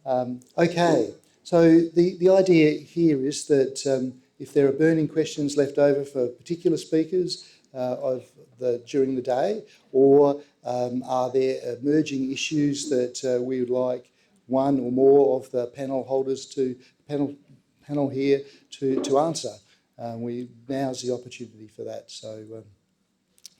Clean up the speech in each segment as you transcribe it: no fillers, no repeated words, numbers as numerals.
Okay, so the idea here is that if there are burning questions left over for particular speakers during the day, or are there emerging issues that we would like one or more of the panel holders panel here to answer, now's the opportunity for that. So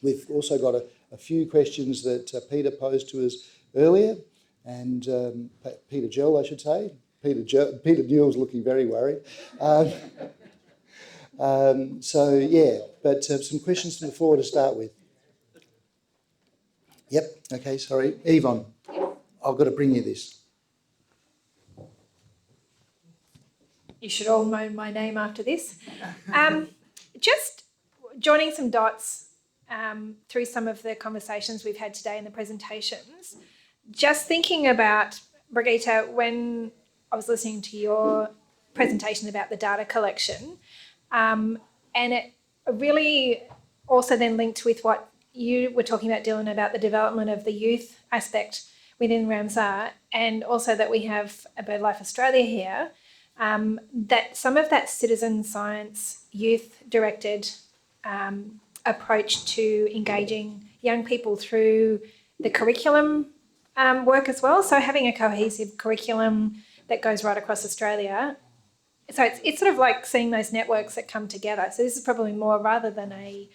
we've also got a few questions that Peter posed to us earlier, and Peter Gell, I should say. Peter Newell's looking very worried. So yeah, but some questions from the floor to start with. Yep, okay, sorry. Yvonne, I've got to bring you this. You should all know my name after this. Just joining some dots through some of the conversations we've had today in the presentations, just thinking about, Brigitte, when I was listening to your presentation about the data collection, and it really also then linked with what you were talking about, Dylan, about the development of the youth aspect within Ramsar, and also that we have a BirdLife Australia here, that some of that citizen science youth-directed approach to engaging young people through the curriculum work as well. So having a cohesive curriculum that goes right across Australia. So it's sort of like seeing those networks that come together. So this is probably more, rather than a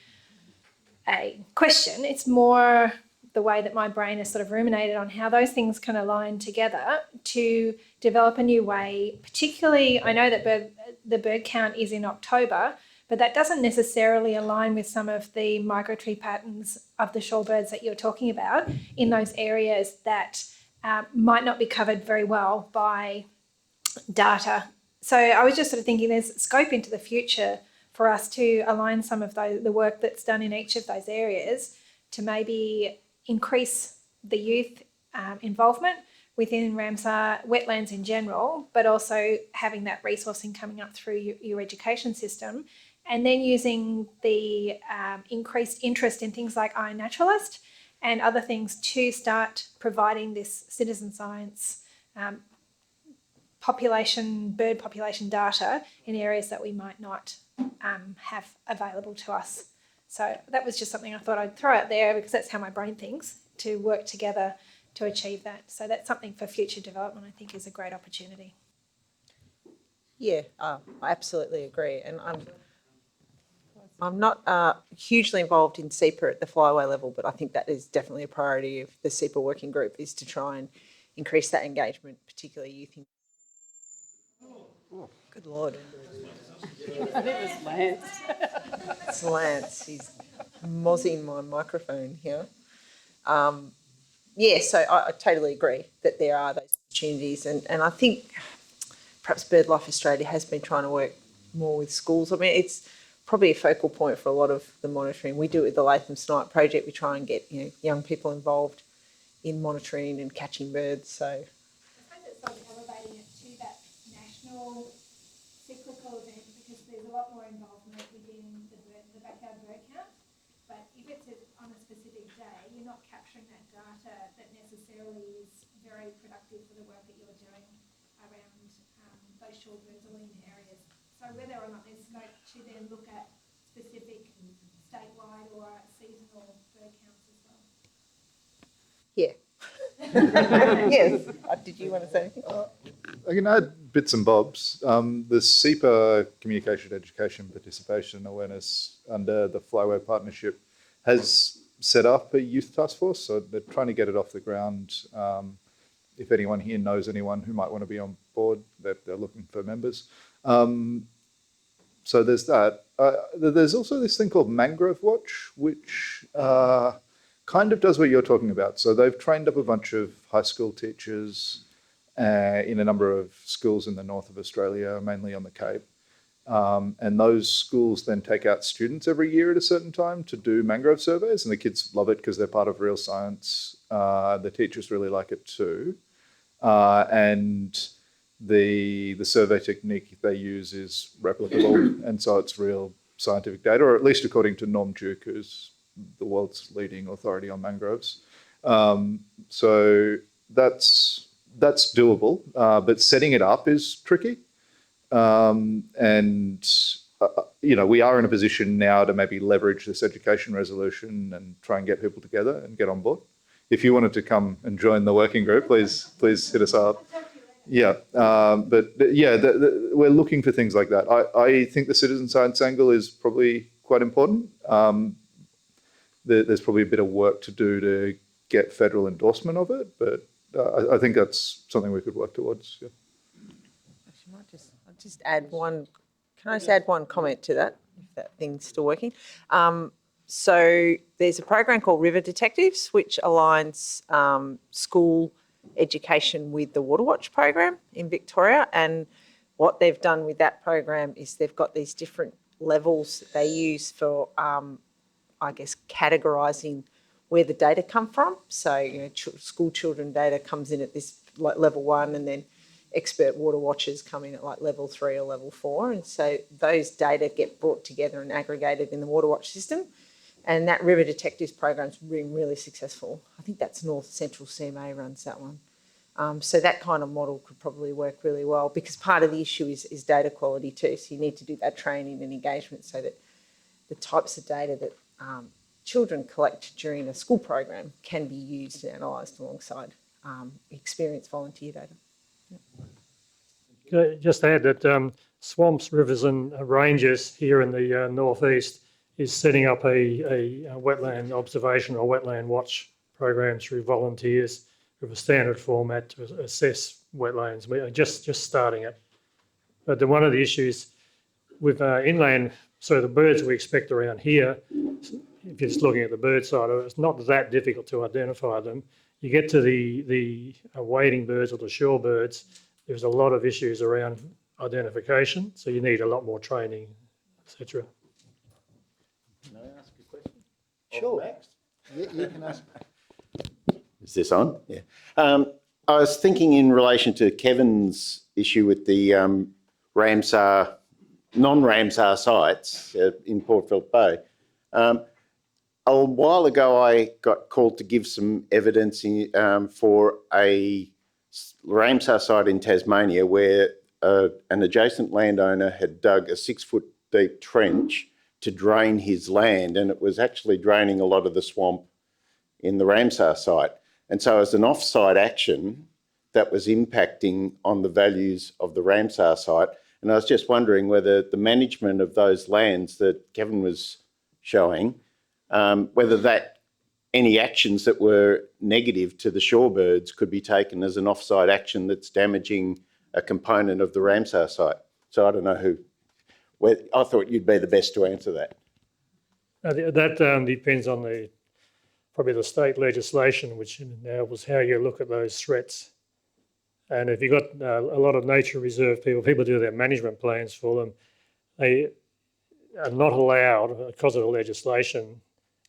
question, it's more the way that my brain has sort of ruminated on how those things can align together to develop a new way. Particularly, I know that the bird count is in October, but that doesn't necessarily align with some of the migratory patterns of the shorebirds that you're talking about in those areas that might not be covered very well by data. So I was just sort of thinking there's scope into the future for us to align some of the work that's done in each of those areas to maybe increase the youth involvement within Ramsar wetlands in general, but also having that resourcing coming up through your education system, and then using the increased interest in things like iNaturalist and other things to start providing this citizen science bird population data in areas that we might not have available to us. So that was just something I thought I'd throw out there, because that's how my brain thinks, to work together to achieve that. So that's something for future development I think is a great opportunity. Yeah, I absolutely agree. And I'm not hugely involved in SEPA at the flyaway level, but I think that is definitely a priority of the SEPA working group, is to try and increase that engagement, particularly youth. Oh, good Lord. I think it was Lance. It's Lance. He's mozzing my microphone here. Yeah, so I totally agree that there are those opportunities. And I think perhaps BirdLife Australia has been trying to work more with schools. I mean, it's probably a focal point for a lot of the monitoring. We do it with the Latham Snipe project. We try and get young people involved in monitoring and catching birds. So I suppose it's sort of elevating it to that national cyclical event, because there's a lot more involvement within the backyard bird count. But if it's on a specific day, you're not capturing that data that necessarily is very productive for the work that you're doing around those shorebirds or in areas. So whether or not there's scope to then look at specific statewide or seasonal bird counts as well. yeah. Yes. Did you want to say anything? I can add bits and bobs. The SEPA Communication, Education, Participation Awareness under the Flyway Partnership has set up a youth task force, so they're trying to get it off the ground. If anyone here knows anyone who might want to be on board, they're looking for members. So there's that. There's also this thing called Mangrove Watch, which kind of does what you're talking about. So they've trained up a bunch of high school teachers in a number of schools in the north of Australia, mainly on the Cape. And those schools then take out students every year at a certain time to do mangrove surveys, and the kids love it because they're part of real science. The teachers really like it too. And the survey technique they use is replicable, and so it's real scientific data, or at least according to Norm Duke, who's the world's leading authority on mangroves. So that's that's doable, but setting it up is tricky. And we are in a position now to maybe leverage this education resolution and try and get people together and get on board. If you wanted to come and join the working group, please hit us up. Yeah, we're looking for things like that. I think the citizen science angle is probably quite important. There's probably a bit of work to do to get federal endorsement of it, but I think that's something we could work towards. Yeah. I'll just add one. Can I just add one comment to that, if that thing's still working? So there's a program called River Detectives, which aligns school education with the Waterwatch program in Victoria. And what they've done with that program is they've got these different levels that they use for, categorising where the data come from. So, school children data comes in at this level 1, and then expert water watchers come in at like level 3 or level 4. And so those data get brought together and aggregated in the Waterwatch system. And that River Detectives program's been really successful. I think that's North Central CMA runs that one. So that kind of model could probably work really well, because part of the issue is data quality too. So you need to do that training and engagement so that the types of data that children collect during a school program can be used and analysed alongside experienced volunteer data. Can I just add that Swamps, Rivers and Ranges here in the northeast is setting up a wetland observation or wetland watch program through volunteers with a standard format to assess wetlands. We are just starting it. But one of the issues with inland, so the birds we expect around here, if you're just looking at the bird side, it's not that difficult to identify them. You get to the wading birds or the shore birds, there's a lot of issues around identification, so you need a lot more training, etc. Can I ask a question? Sure. Yeah, you can ask. Is this on? Yeah. I was thinking in relation to Kevin's issue with the Ramsar, non-Ramsar sites in Port Phillip Bay. A while ago, I got called to give some evidence for a Ramsar site in Tasmania where an adjacent landowner had dug a 6-foot deep trench to drain his land, and it was actually draining a lot of the swamp in the Ramsar site. And so as an off-site action, that was impacting on the values of the Ramsar site. And I was just wondering whether the management of those lands that Kevin was showing, whether any actions that were negative to the shorebirds could be taken as an off-site action that's damaging a component of the Ramsar site. So I don't know I thought you'd be the best to answer that. That depends on probably the state legislation, which enables how you look at those threats. And if you've got a lot of nature reserve people do their management plans for them, they are not allowed, because of the legislation,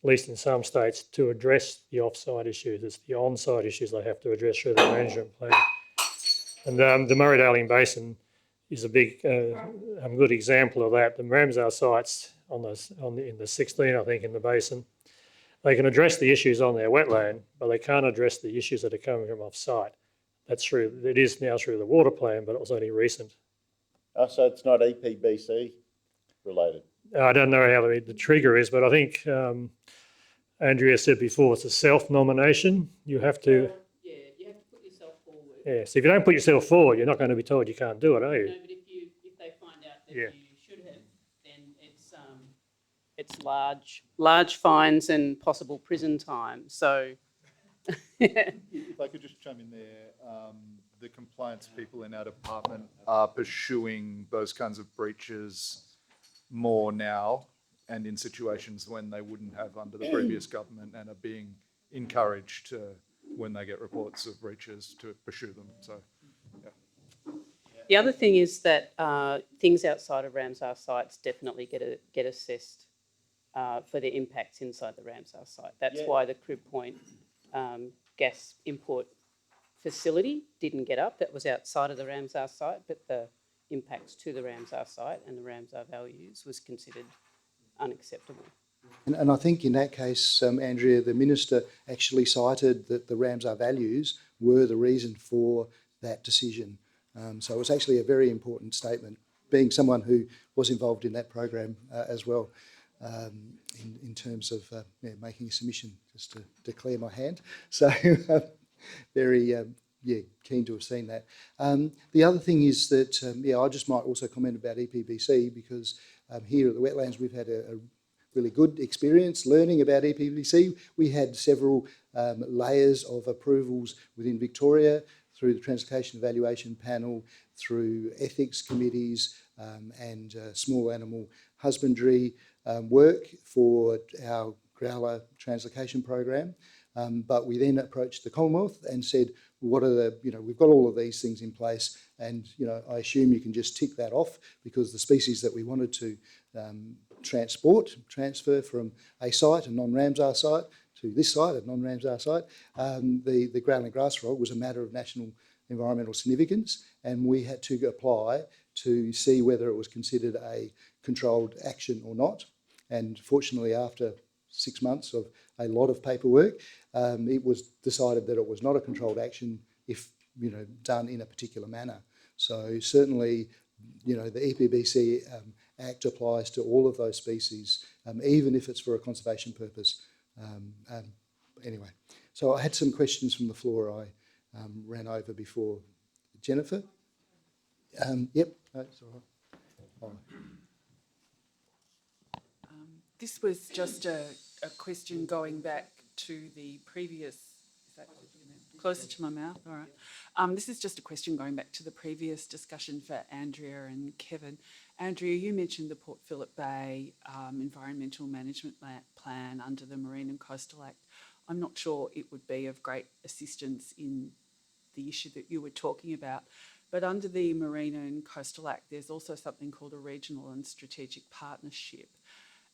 at least in some states, to address the off-site issues. It's the on-site issues they have to address through their management plan. And the Murray-Darling Basin is a good example of that. The Ramsar sites in the 16, I think, in the basin, they can address the issues on their wetland, but they can't address the issues that are coming from off-site. It is now through the water plan, but it was only recent. Oh, so it's not EPBC related? I don't know how the trigger is, but I think Andrea said before, it's a self-nomination. You have to... Yeah, you have to put yourself forward. Yeah, so if you don't put yourself forward, you're not going to be told you can't do it, are you? No, but if they find out that you should have, then it's large fines and possible prison time. So... If I could just chime in there, the compliance people in our department are pursuing those kinds of breaches more now and in situations when they wouldn't have under the previous government, and are being encouraged to, when they get reports of breaches, to pursue them. So, yeah. The other thing is that things outside of Ramsar sites definitely get assessed for the impacts inside the Ramsar site. That's why the Crib Point gas import facility didn't get up. That was outside of the Ramsar site, but the impacts to the Ramsar site and the Ramsar values was considered unacceptable. And I think in that case, Andrea, the Minister actually cited that the Ramsar values were the reason for that decision. So it was actually a very important statement, being someone who was involved in that program as well, in terms of making a submission, just to declare my hand. So very keen to have seen that. The other thing is that, I just might also comment about EPBC, because here at the Wetlands we've had a really good experience learning about EPBC. We had several layers of approvals within Victoria through the Translocation Evaluation Panel, through ethics committees and small animal husbandry work for our growler translocation program. But we then approached the Commonwealth and said, what are the, we've got all of these things in place, and, I assume you can just tick that off, because the species that we wanted to transfer from a site, a non-Ramsar site, to this site, a non-Ramsar site, the growling grass frog was a matter of national environmental significance, and we had to apply to see whether it was considered a controlled action or not. And fortunately, after 6 months of a lot of paperwork, it was decided that it was not a controlled action if, done in a particular manner. So certainly, the EPBC Act applies to all of those species, even if it's for a conservation purpose. Anyway, so I had some questions from the floor I ran over before. Jennifer? Yep, that's all right. This was just a question going back to the previous, is that closer to my mouth? All right. This is just a question going back to the previous discussion for Andrea and Kevin. Andrea, you mentioned the Port Phillip Bay Environmental Management Plan under the Marine and Coastal Act. I'm not sure it would be of great assistance in the issue that you were talking about, but under the Marine and Coastal Act, there's also something called a regional and strategic partnership.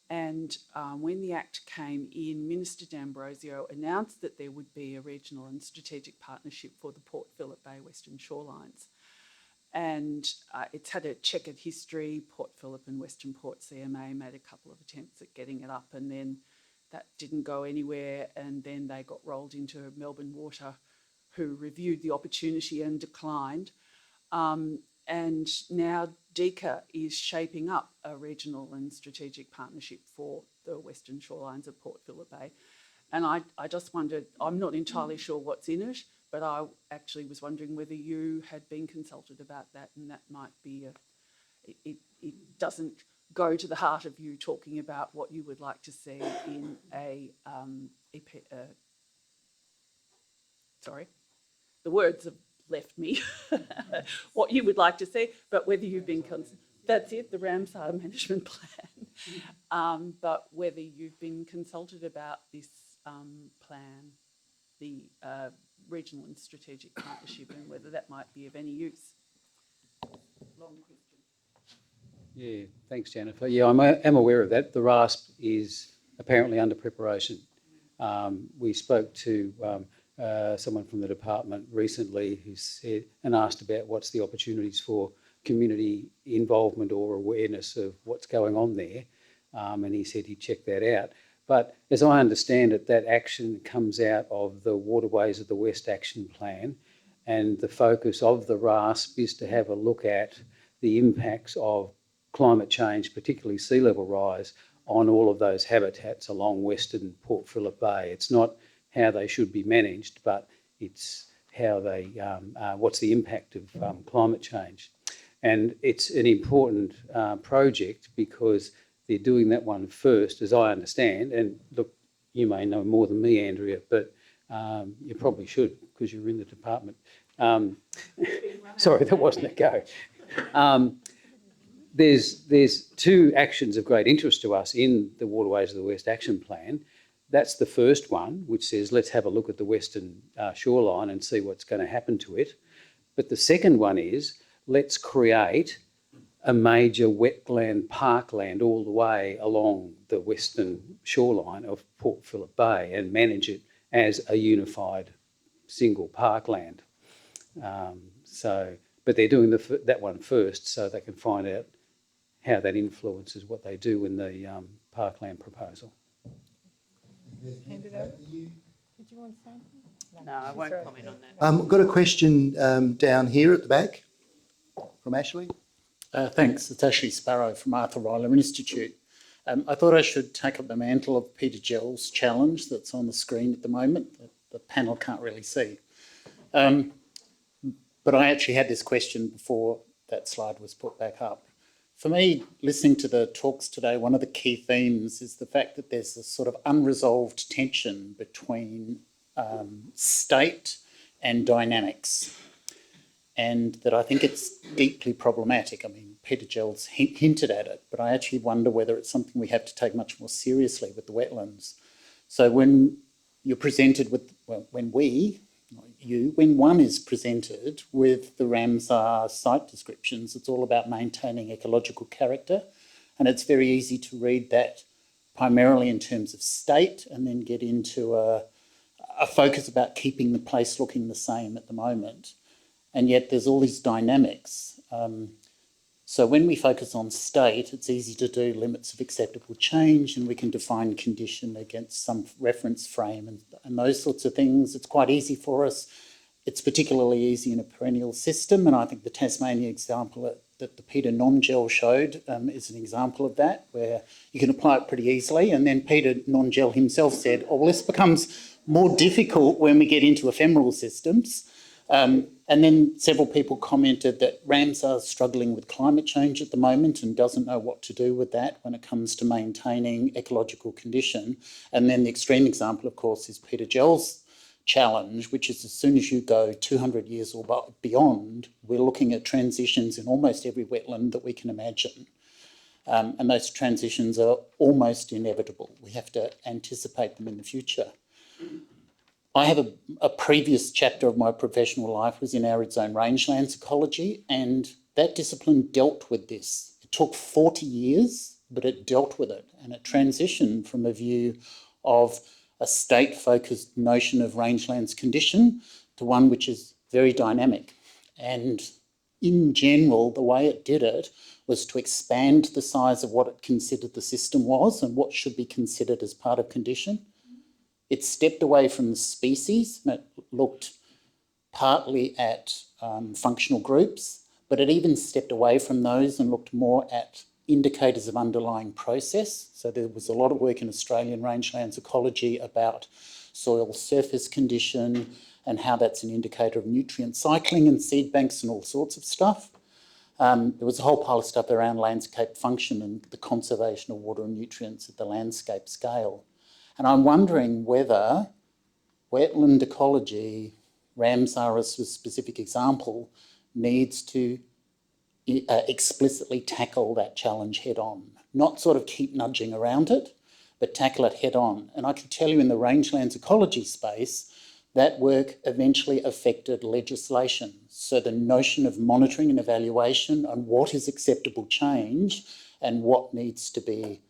And when the Act came in, Minister D'Ambrosio announced that there would be a regional and strategic partnership for the Port Phillip Bay Western Shorelines. And it's had a checkered history. Port Phillip and Western Port CMA made a couple of attempts at getting it up, and then that didn't go anywhere. And then they got rolled into Melbourne Water, who reviewed the opportunity and declined. And now DECA is shaping up a regional and strategic partnership for the western shorelines of Port Phillip Bay. And I just wondered, I'm not entirely sure what's in it, but I actually was wondering whether you had been consulted about that, and that might be it doesn't go to the heart of you talking about what you would like to see in sorry, the words have left me, what you would like to see, but whether you've been, that's it, the Ramsar Management Plan, but whether you've been consulted about this plan, the regional and strategic partnership, and whether that might be of any use. Long question. Yeah, thanks, Jennifer. Yeah, I am aware of that. The RASP is apparently under preparation. We spoke to someone from the department recently who said and asked about what's the opportunities for community involvement or awareness of what's going on there, and he said he'd check that out. But as I understand it, that action comes out of the Waterways of the West Action Plan, and the focus of the RASP is to have a look at the impacts of climate change, particularly sea level rise, on all of those habitats along Western Port Phillip Bay. It's not how they should be managed, but it's how they, what's the impact of climate change. And it's an important project because they're doing that one first, as I understand. And look, you may know more than me, Andrea, but you probably should because you're in the department. Sorry, that wasn't a go. There's two actions of great interest to us in the Waterways of the West Action Plan. That's the first one, which says let's have a look at the western shoreline and see what's going to happen to it. But the second one is let's create a major wetland parkland all the way along the western shoreline of Port Phillip Bay and manage it as a unified single parkland. But they're doing that one first so they can find out how that influences what they do in the parkland proposal. Hand it over. No, I won't comment on that. I've got a question down here at the back from Ashley. Thanks. It's Ashley Sparrow from Arthur Ryler Institute. I thought I should take up the mantle of Peter Gell's challenge that's on the screen at the moment that the panel can't really see. But I actually had this question before that slide was put back up. For me, listening to the talks today, one of the key themes is the fact that there's this sort of unresolved tension between state and dynamics, and that I think it's deeply problematic. I mean, Peter Gell's hinted at it, but I actually wonder whether it's something we have to take much more seriously with the wetlands. So when you're presented with, well, when one is presented with the Ramsar site descriptions, it's all about maintaining ecological character, and it's very easy to read that primarily in terms of state and then get into a focus about keeping the place looking the same at the moment. And yet there's all these dynamics. So when we focus on state, it's easy to do limits of acceptable change, and we can define condition against some reference frame and those sorts of things. It's quite easy for us. It's particularly easy in a perennial system, and I think the Tasmania example that the Peter Non-Gel showed is an example of that, where you can apply it pretty easily. And then Peter Non-Gel himself said, oh, well, this becomes more difficult when we get into ephemeral systems. And then several people commented that Ramsar is struggling with climate change at the moment and doesn't know what to do with that when it comes to maintaining ecological condition. And then the extreme example, of course, is Peter Gell's challenge, which is as soon as you go 200 years or beyond, we're looking at transitions in almost every wetland that we can imagine. And those transitions are almost inevitable. We have to anticipate them in the future. I have a previous chapter of my professional life was in arid zone rangelands ecology, and that discipline dealt with this. It took 40 years, but it dealt with it, and it transitioned from a view of a state-focused notion of rangelands condition to one which is very dynamic. And in general, the way it did it was to expand the size of what it considered the system was and what should be considered as part of condition. It stepped away from the species and it looked partly at functional groups, but it even stepped away from those and looked more at indicators of underlying process. So there was a lot of work in Australian rangelands ecology about soil surface condition and how that's an indicator of nutrient cycling and seed banks and all sorts of stuff. There was a whole pile of stuff around landscape function and the conservation of water and nutrients at the landscape scale. And I'm wondering whether wetland ecology, Ramsar as a specific example, needs to explicitly tackle that challenge head on, not sort of keep nudging around it, but tackle it head on. And I can tell you in the rangelands ecology space, that work eventually affected legislation. So the notion of monitoring and evaluation on what is acceptable change and what needs to be,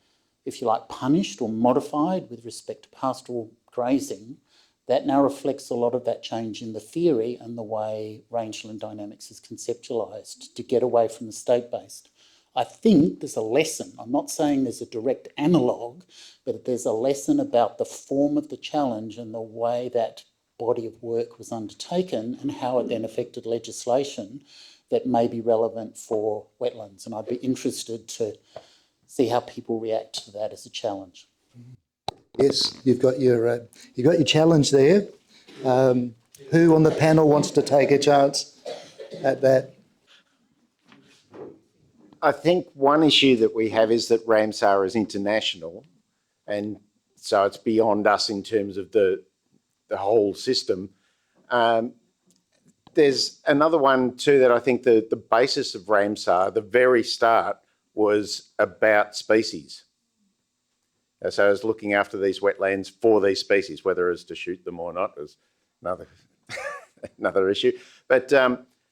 if you like, punished or modified with respect to pastoral grazing, that now reflects a lot of that change in the theory and the way rangeland dynamics is conceptualised to get away from the state-based. I think there's a lesson. I'm not saying there's a direct analogue, but there's a lesson about the form of the challenge and the way that body of work was undertaken and how it then affected legislation that may be relevant for wetlands. And I'd be interested to see how people react to that as a challenge. Yes, you've got your challenge there. Who on the panel wants to take a chance at that? I think one issue that we have is that Ramsar is international, and so it's beyond us in terms of the whole system. There's another one too that I think the basis of Ramsar, the very start, was about species. So I was looking after these wetlands for these species, whether it's to shoot them or not is another issue. But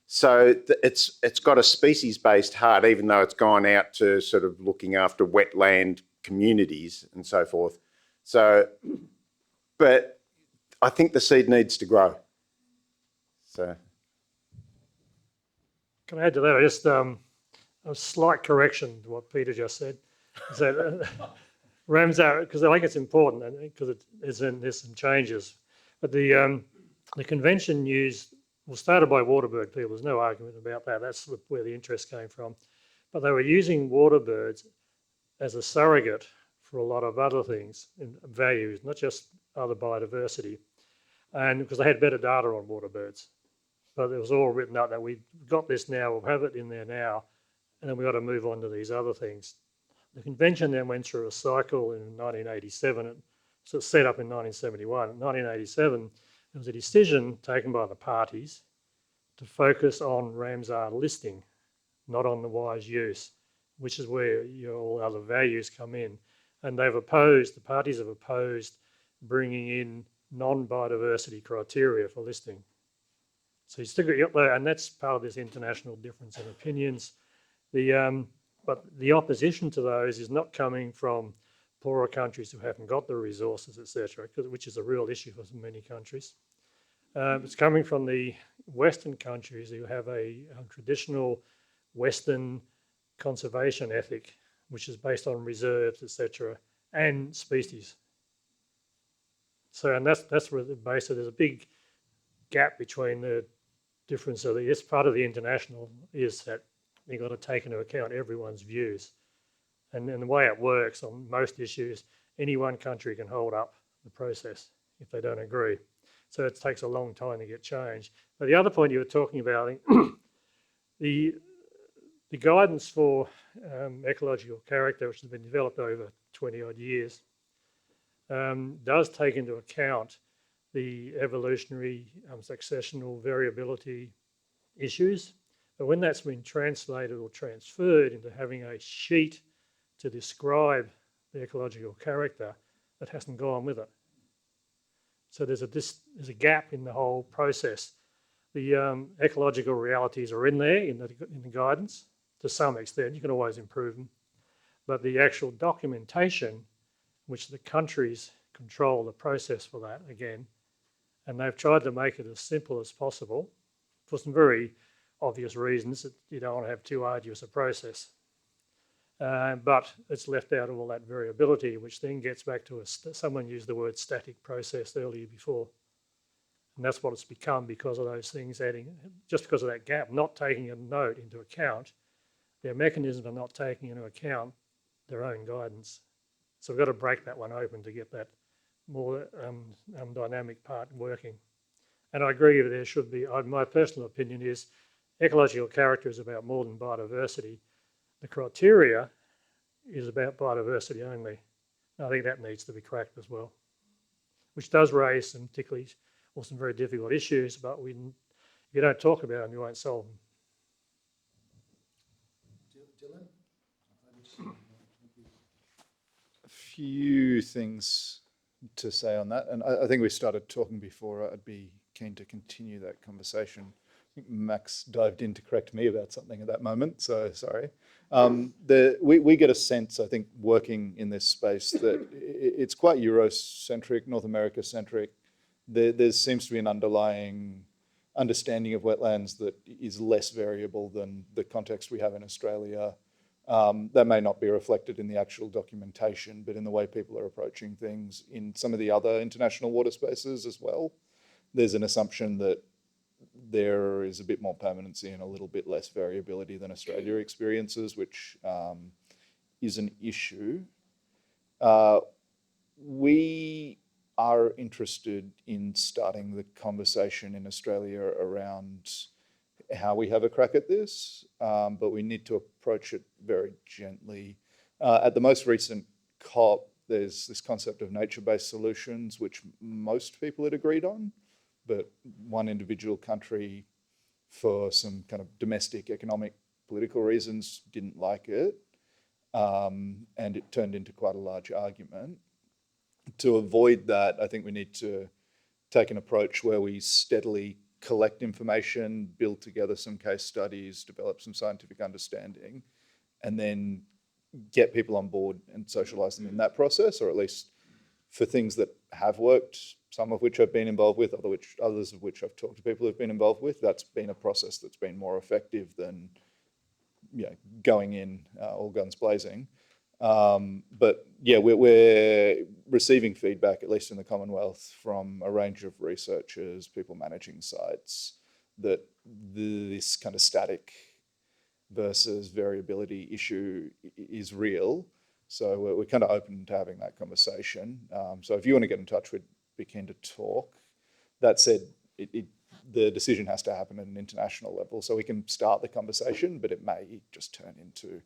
so it's got a species-based heart, even though it's gone out to sort of looking after wetland communities and so forth. So, but I think the seed needs to grow. So, Can I add to that? I just a slight correction to what Peter just said. Is that Ramsar, because I think it's important, and because there's some changes. But the convention started by waterbird people. There's no argument about that. That's where the interest came from. But they were using waterbirds as a surrogate for a lot of other things and values, not just other biodiversity. And because they had better data on waterbirds. But it was all written up that we've got this now, we'll have it in there now, and then we've got to move on to these other things. The convention then went through a cycle in 1987, so it was set up in 1971. In 1987, there was a decision taken by the parties to focus on Ramsar listing, not on the wise use, which is where all other values come in. And the parties have opposed bringing in non-biodiversity criteria for listing. So you still got there, and that's part of this international difference in opinions. But the opposition to those is not coming from poorer countries who haven't got the resources, etc., which is a real issue for many countries. It's coming from the Western countries who have a traditional Western conservation ethic, which is based on reserves, etc., and species. So, and that's where the base. So there's a big gap between the difference of this part of the international is that you've got to take into account everyone's views. And the way it works on most issues, any one country can hold up the process if they don't agree. So it takes a long time to get changed. But the other point you were talking about, the guidance for ecological character, which has been developed over 20 odd years, does take into account the evolutionary successional variability issues. But when that's been translated or transferred into having a sheet to describe the ecological character, that hasn't gone with it. So there's a gap in the whole process. The ecological realities are in there in the guidance to some extent. You can always improve them. But the actual documentation, which the countries control the process for that again, and they've tried to make it as simple as possible for some very obvious reasons that you don't want to have too arduous a process. But it's left out of all that variability, which then gets back to someone used the word static process earlier before. And that's what it's become because of those things just because of that gap, not taking a note into account. Their mechanisms are not taking into account their own guidance. So we've got to break that one open to get that more dynamic part working. And I agree that there should be, my personal opinion is ecological character is about more than biodiversity. The criteria is about biodiversity only. I think that needs to be cracked as well, which does raise some some very difficult issues, but if you don't talk about them, you won't solve them. Dylan? A few things to say on that, and I think we started talking before. I'd be keen to continue that conversation. I think Max dived in to correct me about something at that moment, so sorry. We get a sense, I think, working in this space that it's quite Eurocentric, North America-centric. There seems to be an underlying understanding of wetlands that is less variable than the context we have in Australia. That may not be reflected in the actual documentation, but in the way people are approaching things in some of the other international water spaces as well. There's an assumption that there is a bit more permanency and a little bit less variability than Australia experiences, which is an issue. We are interested in starting the conversation in Australia around how we have a crack at this, but we need to approach it very gently. At the most recent COP, there's this concept of nature-based solutions, which most people had agreed on, but one individual country, for some kind of domestic economic political reasons, didn't like it, and it turned into quite a large argument. To avoid that, I think we need to take an approach where we steadily collect information, build together some case studies, develop some scientific understanding, and then get people on board and socialise them in that process, or at least for things that have worked, some of which I've been involved with, others of which I've talked to people who've been involved with. That's been a process that's been more effective than going in all guns blazing. But yeah, we're receiving feedback, at least in the Commonwealth, from a range of researchers, people managing sites, that this kind of static versus variability issue is real. So we're kind of open to having that conversation. So if you want to get in touch, we'd be keen to talk. That said, the decision has to happen at an international level. So we can start the conversation, but it may just turn into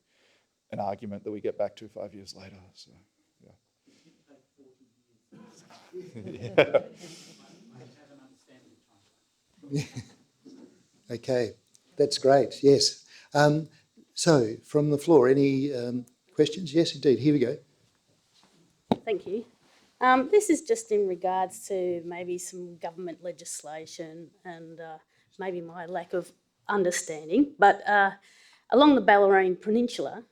an argument that we get back to 5 years later. So, yeah. Okay, that's great. Yes. So from the floor, any questions? Yes, indeed. Here we go. Thank you. This is just in regards to maybe some government legislation and maybe my lack of understanding. But along the Ballerine Peninsula,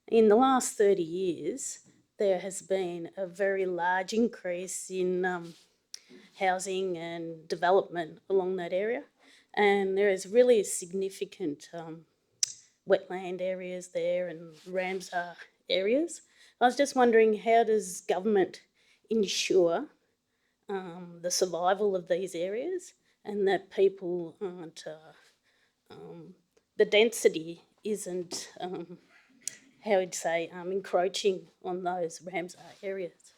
in the last 30 years, there has been a very large increase in housing and development along that area. And there is really significant wetland areas there and Ramsar areas. I was just wondering, how does government ensure the survival of these areas and that people aren't, the density isn't, how would you say, encroaching on those Ramsar areas?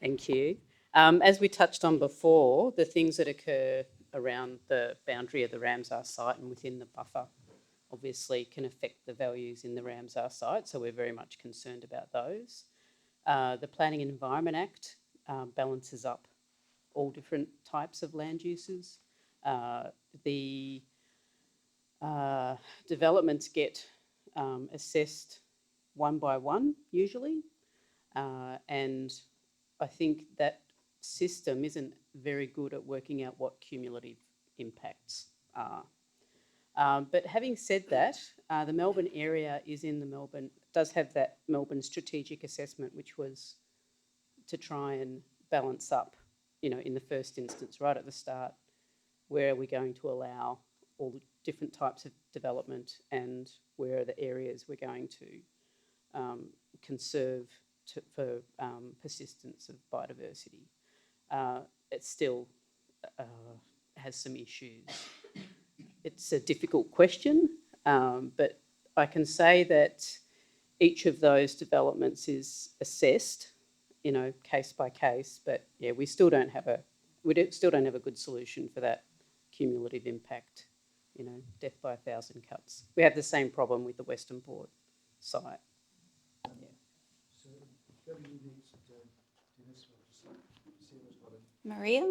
Thank you. As we touched on before, the things that occur around the boundary of the Ramsar site and within the buffer obviously can affect the values in the Ramsar site, so we're very much concerned about those. The Planning and Environment Act balances up all different types of land uses. The developments get assessed one by one usually, and I think that system isn't very good at working out what cumulative impacts are. But having said that, the Melbourne area does have that Melbourne strategic assessment, which was to try and balance up, in the first instance, right at the start, where are we going to allow all the different types of development and where are the areas we're going to conserve for persistence of biodiversity. It still has some issues. It's a difficult question, but I can say that each of those developments is assessed, case by case. But yeah, we still don't have a good solution for that cumulative impact. Death by 1,000 cuts. We have the same problem with the Western Port site. Maria?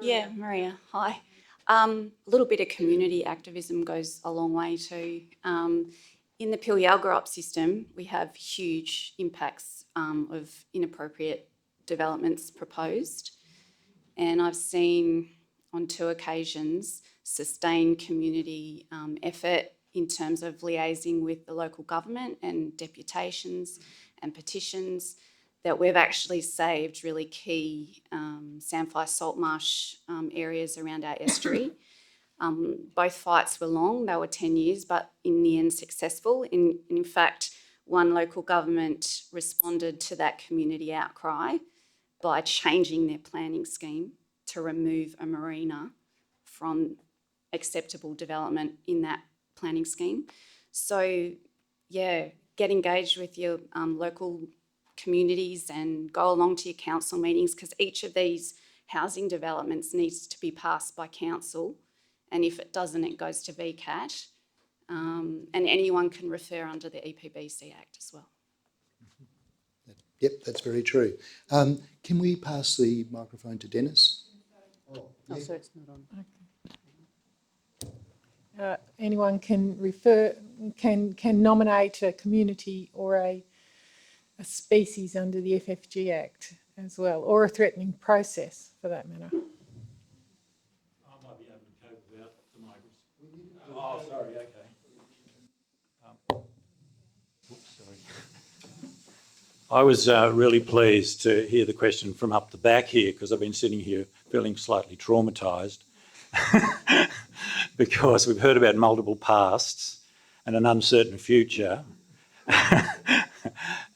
Yeah, Maria. Hi. A little bit of community activism goes a long way too. In the Piljalgarup system, we have huge impacts of inappropriate developments proposed. And I've seen on 2 occasions sustained community effort in terms of liaising with the local government and deputations and petitions that we've actually saved really key Samphire salt marsh areas around our estuary. Both fights were long, they were 10 years, but in the end successful. In fact, one local government responded to that community outcry by changing their planning scheme to remove a marina from acceptable development in that planning scheme. So, yeah, get engaged with your local communities and go along to your council meetings, because each of these housing developments needs to be passed by council, and if it doesn't, it goes to VCAT, and anyone can refer under the EPBC Act as well. Yep, that's very true. Can we pass the microphone to Dennis? Oh, so it's not on. Anyone can can nominate a community or a species under the FFG Act as well, or a threatening process for that matter. I might be able to cope without the microphone. Oh, sorry, okay. Sorry. I was really pleased to hear the question from up the back here, because I've been sitting here feeling slightly traumatised because we've heard about multiple pasts and an uncertain future.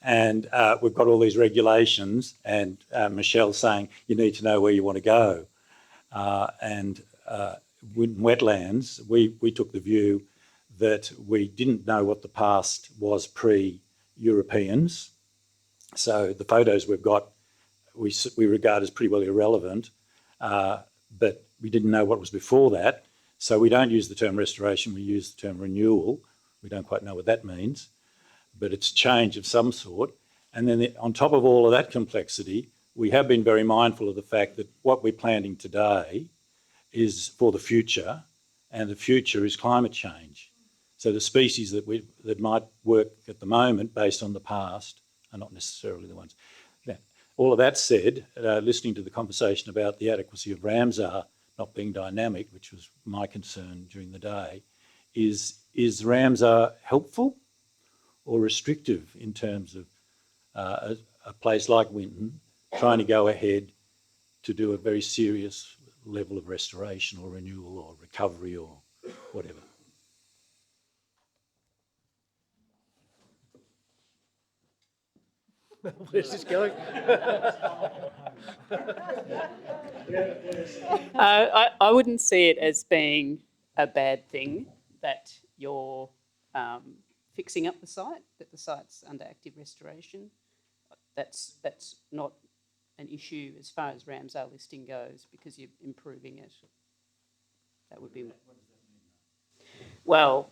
And we've got all these regulations, and Michelle's saying you need to know where you want to go. And in wetlands, we took the view that we didn't know what the past was pre-Europeans. So the photos we've got, we regard as pretty well irrelevant, but we didn't know what was before that. So we don't use the term restoration, we use the term renewal. We don't quite know what that means, but it's change of some sort. And then on top of all of that complexity, we have been very mindful of the fact that what we're planting today is for the future, and the future is climate change. So the species that might work at the moment based on the past are not necessarily the ones. Now, all of that said, listening to the conversation about the adequacy of Ramsar not being dynamic, which was my concern during the day, is Ramsar helpful or restrictive in terms of a place like Winton trying to go ahead to do a very serious level of restoration or renewal or recovery or whatever? Where's this going? I wouldn't see it as being a bad thing that you're fixing up the site, that the site's under active restoration. That's not an issue as far as Ramsar listing goes, because you're improving it. That would be... Well,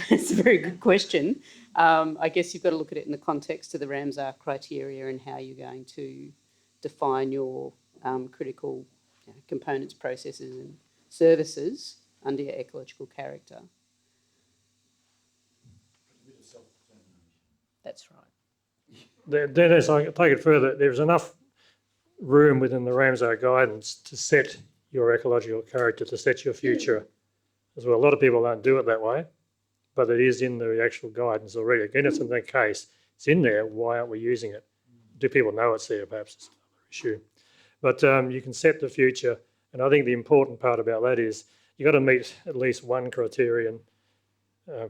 it's a very good question. I guess you've got to look at it in the context of the Ramsar criteria and how you're going to define your critical components, processes and services under your ecological character. That's right. Then as I take it further, there's enough room within the Ramsar guidance to set your ecological character, to set your future as well. A lot of people don't do it that way, but it is in the actual guidance already. Again, it's in that case, it's in there, why aren't we using it? Do people know it's there? Perhaps it's another issue. But you can set the future, and I think the important part about that is you've got to meet at least one criterion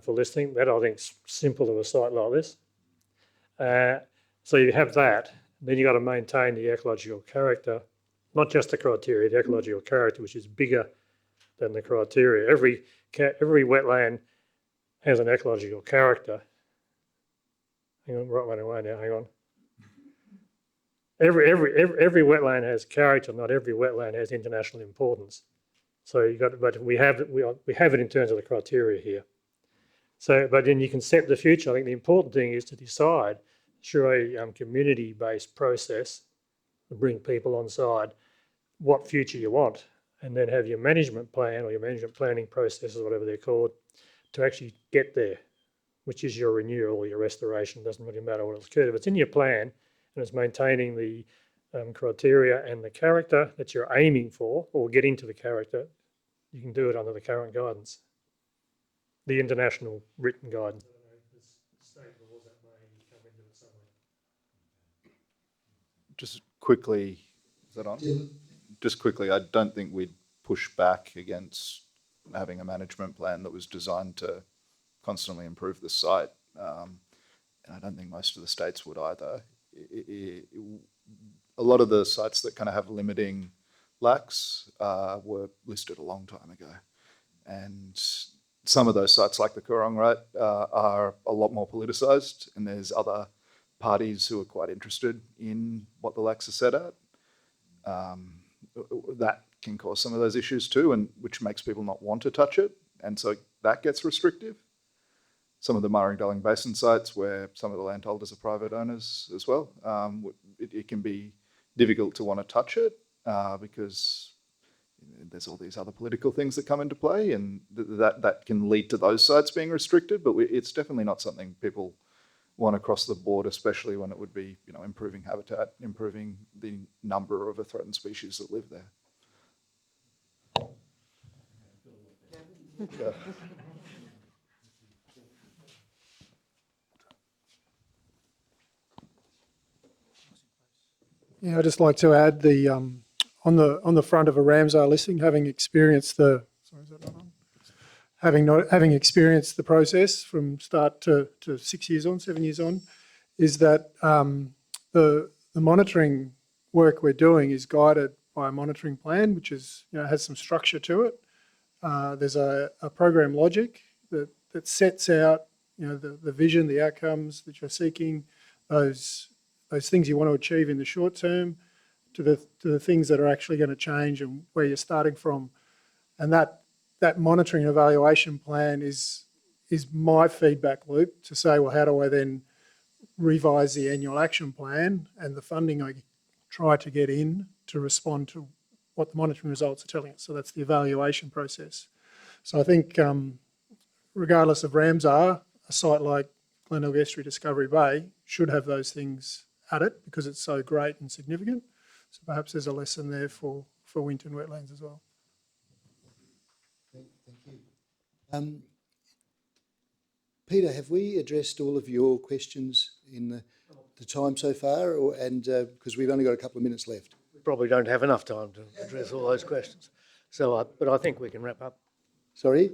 for listing. That I think is simple of a site like this. So you have that, then you've got to maintain the ecological character, not just the criteria, the ecological character, which is bigger than the criteria. Every wetland has an ecological character. Hang on, right running away now, hang on. Every wetland has character, not every wetland has international importance. So you got, but we have it in terms of the criteria here. So, but then you can set the future. I think the important thing is to decide through a community-based process to bring people on side what future you want, and then have your management plan or your management planning processes, whatever they're called, to actually get there, which is your renewal or your restoration. Doesn't really matter what it's occurred. If it's in your plan and it's maintaining the criteria and the character that you're aiming for, or getting to the character, you can do it under the current guidance, the international written guidance. Just quickly, is that on? Just quickly, I don't think we'd push back against having a management plan that was designed to constantly improve the site. And I don't think most of the states would either. A lot of the sites that kind of have limiting lacks were listed a long time ago. And some of those sites, like the Coorong, right, are a lot more politicised, and there's other parties who are quite interested in what the lacks are set at. That can cause some of those issues too, and which makes people not want to touch it, and so that gets restrictive. Some of the Murray-Darling Basin sites, where some of the landholders are private owners as well, it can be difficult to want to touch it because there's all these other political things that come into play, and that can lead to those sites being restricted. But it's definitely not something people want across the board, especially when it would be, you know, improving habitat, improving the number of a threatened species that live there. Yeah. Yeah, I'd just like to add the on the front of a Ramsar listing, having experienced the having experienced the process from start to 6 years on, 7 years on, is that the monitoring work we're doing is guided by a monitoring plan, which is, has some structure to it. There's a program logic that sets out, the vision, the outcomes that you're seeking, those things you want to achieve in the short term, to the things that are actually going to change and where you're starting from. And that monitoring and evaluation plan is my feedback loop to say, well, how do I then revise the annual action plan and the funding I try to get in to respond to what the monitoring results are telling us. So that's the evaluation process. So I think regardless of Ramsar, a site like Glenelg Estuary Discovery Bay should have those things at it because it's so great and significant. So perhaps there's a lesson there for Winton wetlands as well. Thank you. Peter, have we addressed all of your questions in the time so far, because we've only got a couple of minutes left? We probably don't have enough time to address all those questions. So, but I think we can wrap up. Sorry?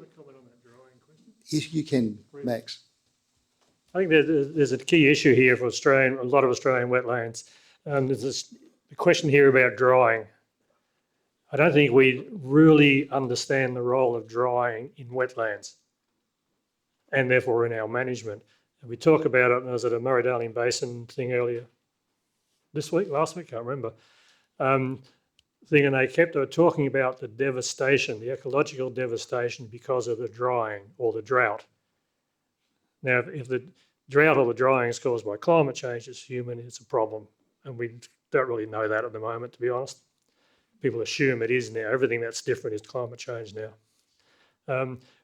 You can, Max. I think there's a key issue here for a lot of Australian wetlands. There's the question here about drying. I don't think we really understand the role of drying in wetlands and therefore in our management. And we talk about it, and I was at a Murray-Darling Basin thing earlier last week, I can't remember, and they were talking about the devastation, the ecological devastation because of the drying or the drought. Now, if the drought or the drying is caused by climate change, it's human, it's a problem. And we don't really know that at the moment, to be honest. People assume it is now. Everything that's different is climate change now.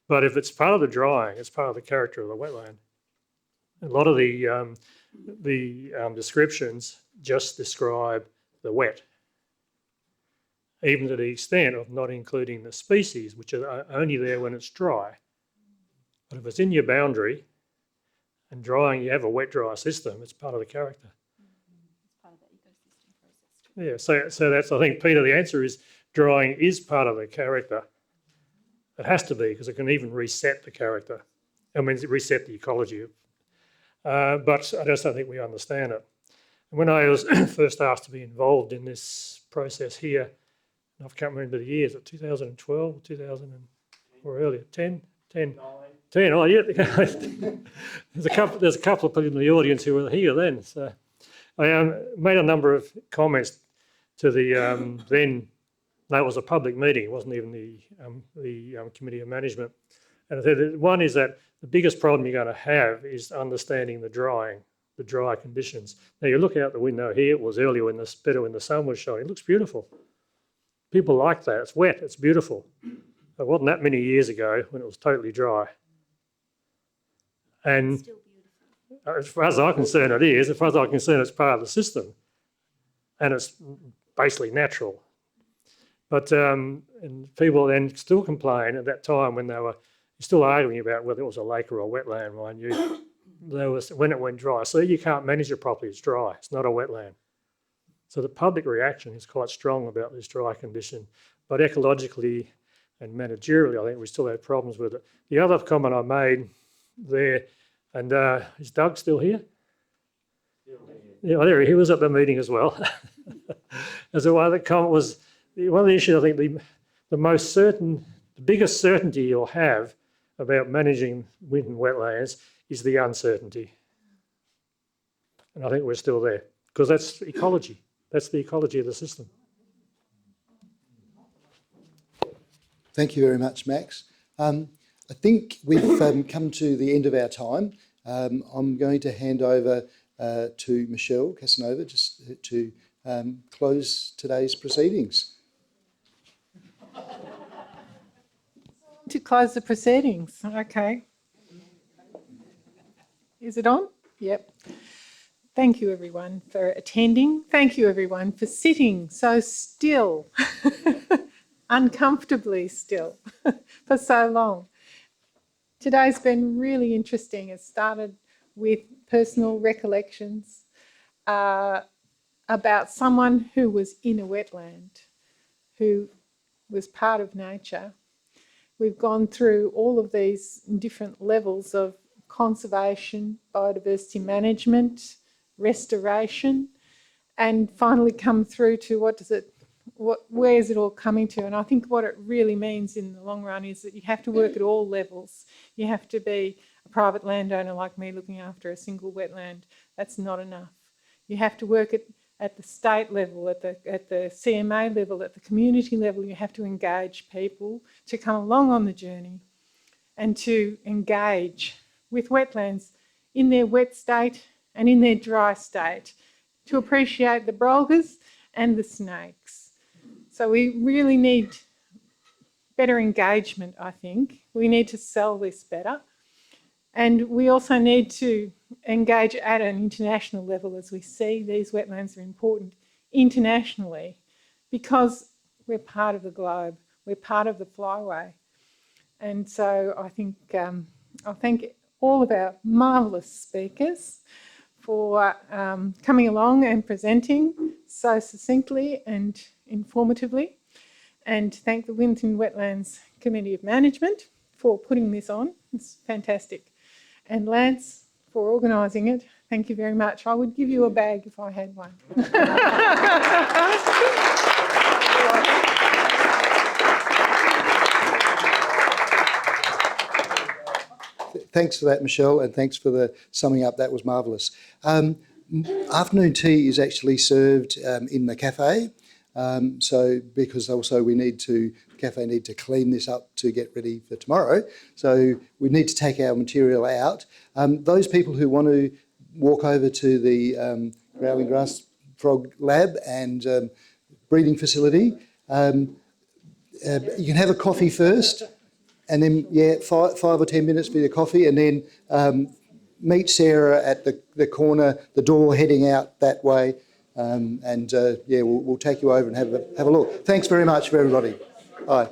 But if it's part of the drying, it's part of the character of the wetland. A lot of the descriptions just describe the wet, even to the extent of not including the species, which are only there when it's dry. But if it's in your boundary and drying, you have a wet-dry system, it's part of the character. It's part of the ecosystem process too. Yeah, so that's, I think, Peter, the answer is drying is part of the character. It has to be, because it can even reset the character. I mean, reset the ecology. But I just don't think we understand it. And when I was first asked to be involved in this process here, I can't remember the years, 2012, 2000 or earlier, 10? 10. 10, oh yeah. There's a couple of people in the audience who were here then. So I made a number of comments to the then, that was a public meeting, it wasn't even the Committee of Management. And I said, one is that the biggest problem you're going to have is understanding the dry conditions. Now you look out the window here, it was earlier better when the sun was shining, it looks beautiful. People like that, it's wet, it's beautiful. It wasn't that many years ago when it was totally dry. And as far as I'm concerned, it is. As far as I'm concerned, it's part of the system. And it's basically natural. But and people then still complain at that time when they were still arguing about whether it was a lake or a wetland, mind you. There was, when it went dry. So you can't manage it properly, it's dry. It's not a wetland. So the public reaction is quite strong about this dry condition. But ecologically and managerially, I think we still have problems with it. The other comment I made there, and is Doug still here? Yeah, there he was at the meeting as well. As one of the comment was, one of the issues I think the biggest certainty you'll have about managing Winton wetlands is the uncertainty. And I think we're still there because that's ecology. That's the ecology of the system. Thank you very much, Max. I think we've come to the end of our time. I'm going to hand over to Michelle Casanova just to close today's proceedings. To close the proceedings, okay. Is it on? Yep. Thank you everyone for attending. Thank you everyone for sitting so still, uncomfortably still for so long. Today's been really interesting. It started with personal recollections about someone who was in a wetland, who was part of nature, We've gone through all of these different levels of conservation, biodiversity management, restoration, and finally come through to where is it all coming to? And I think what it really means in the long run is that you have to work at all levels. You have to be a private landowner like me looking after a single wetland. That's not enough. You have to work at the state level, at the CMA level, at the community level. You have to engage people to come along on the journey and to engage with wetlands in their wet state and in their dry state, to appreciate the brolgas and the snakes. So we really need better engagement, I think. We need to sell this better. And we also need to engage at an international level, as we see these wetlands are important internationally, because we're part of the globe, we're part of the flyway. And so I think I'll thank all of our marvellous speakers for coming along and presenting so succinctly and informatively, and thank the Winton Wetlands Committee of Management for putting this on. It's fantastic. And Lance, for organising it, thank you very much. I would give you a bag if I had one. Thanks for that, Michelle, and thanks for the summing up. That was marvellous. Afternoon tea is actually served in the cafe. So because also the cafe need to clean this up to get ready for tomorrow. So we need to take our material out. Those people who want to walk over to the Growling Grass Frog Lab and breeding facility, you can have a coffee first, and then 5 or 10 minutes for your coffee, and then meet Sarah at the corner, the door heading out that way. We'll take you over and have a look. Thanks very much for everybody. Bye.